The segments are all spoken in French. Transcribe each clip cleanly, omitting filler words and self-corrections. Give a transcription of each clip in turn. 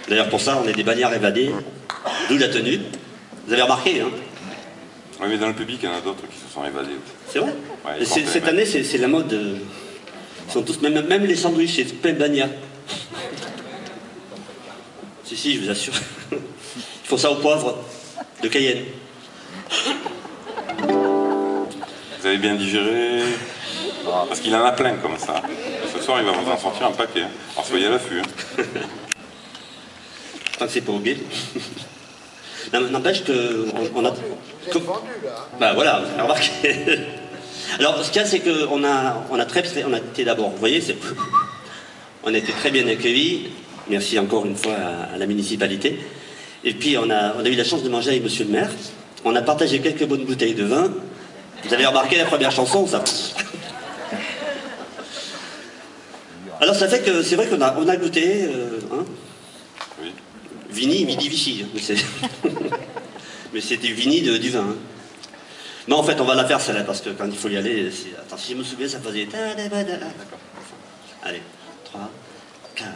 D'ailleurs, pour ça, on est des bagnards évadés, d'où la tenue. Vous avez remarqué, hein? Oui, mais dans le public, il y en a d'autres qui se sont évadés. C'est vrai? Ouais, Cette année, c'est la mode. Ils sont tous, même les sandwichs, c'est plein de bagnards. Si, je vous assure. Ils font ça au poivre de Cayenne. Vous avez bien digéré? Parce qu'il en a plein comme ça. Ce soir, il va vous en sortir un paquet. Alors soyez à l'affût. Tant que c'est pas au gay. N'empêche qu'on a... Bah voilà, vous avez remarqué. Alors, ce qu'il y a, c'est qu'on a été d'abord, vous voyez, on a été très bien accueillis. Merci encore une fois à la municipalité. Et puis, on a eu la chance de manger avec monsieur le maire. On a partagé quelques bonnes bouteilles de vin. Vous avez remarqué la première chanson, ça? Alors, ça fait que c'est vrai qu'on a goûté, hein? Oui. Vini, midi Vichy. Mais c'était Vini du vin. Hein. Mais en fait, on va la faire celle-là, parce que quand il faut y aller, attends, si je me souviens, ça faisait... D'accord. Allez, 3, 4...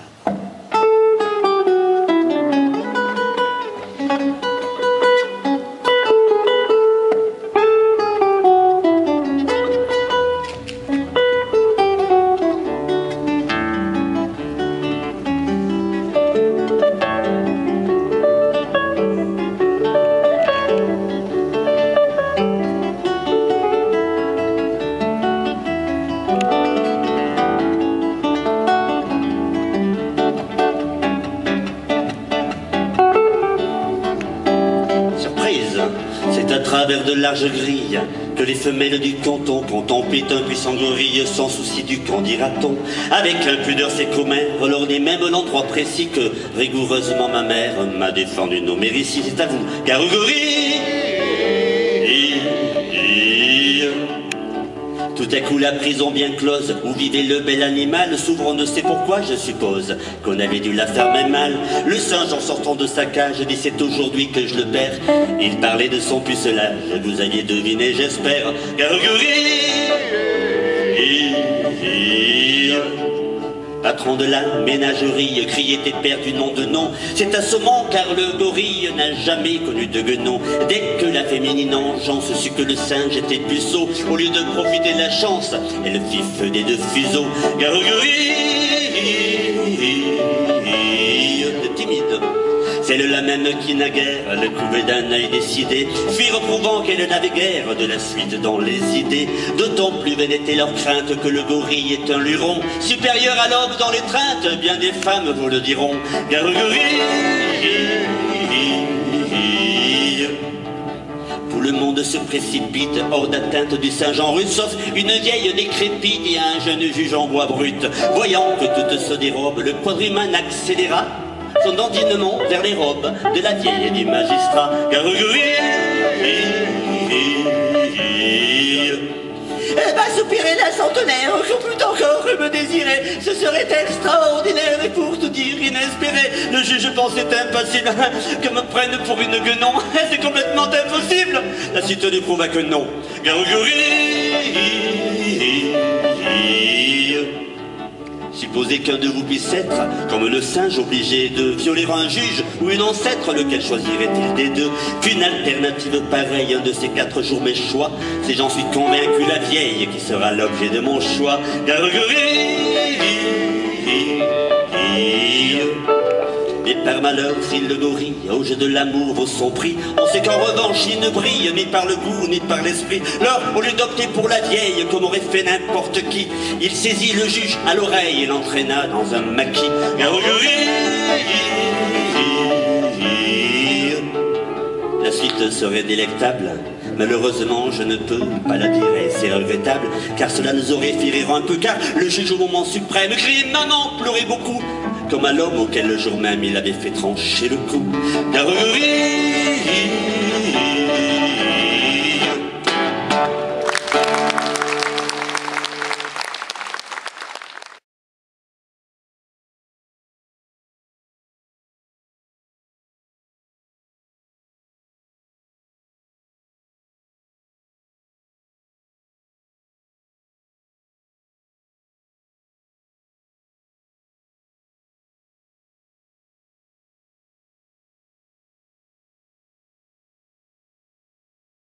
C'est à travers de larges grilles que les femelles du canton contemplent un puissant gorille sans souci du qu'en dira-t-on. Avec impudeur c'est commère, l'orné même l'endroit précis que rigoureusement ma mère m'a défendu de nommer ici. C'est à vous, Garou-gorille. Tout à coup la prison bien close où vivait le bel animal s'ouvre, on ne sait pourquoi, je suppose qu'on avait dû la fermer mal. Le singe en sortant de sa cage dit c'est aujourd'hui que je le perds. Il parlait de son pucelage, vous aviez deviné j'espère. Garou-gorille, patron de la ménagerie, criait tes pères du nom de nom. C'est assommant car le gorille n'a jamais connu de guenon. Dès que la féminine engeance sut que le singe était puceau, au lieu de profiter de la chance, elle fit feu des deux fuseaux. Garou-gorille, timide, celle-là même qui naguère le couvait d'un œil décidé, fit reprouvant qu'elle n'avait guère de la suite dans les idées. D'autant plus vaine était leur crainte que le gorille est un luron, supérieur à l'homme dans l'étreinte, bien des femmes vous le diront. Garou-gorille, tout le monde se précipite hors d'atteinte du Saint-Jean russe, sauf une vieille décrépite et un jeune juge en bois brut. Voyant que tout se dérobe, le quadruman accéléra son dandinement vers les robes de la vieille et du magistrat. Garou-gorille, eh ben, soupirait la centenaire, que plus encore me désirait, ce serait extraordinaire et pour tout dire inespéré. Le juge pensait impossible que me prenne pour une guenon, c'est complètement impossible. La suite lui prouva que non. Garou-gorille, supposez qu'un de vous puisse être, comme le singe, obligé de violer un juge ou une ancêtre, lequel choisirait-il des deux? Qu'une alternative pareille, un de ces 4 jours mes choix, c'est j'en suis convaincu la vieille qui sera l'objet de mon choix. Garou-gorille, et par malheur, s'il le gorille, au jeu de l'amour vaut son prix, on sait qu'en revanche il ne brille ni par le goût ni par l'esprit. Alors, au lieu d'opter pour la vieille, comme aurait fait n'importe qui, il saisit le juge à l'oreille et l'entraîna dans un maquis. Garou-gorille, la suite serait délectable. Malheureusement, je ne peux pas la dire et c'est regrettable, car cela nous aurait fait rire un peu, car le juge au moment suprême criait « Maman !» pleurait beaucoup, comme à l'homme auquel le jour même il avait fait trancher le cou. Garou-gorille,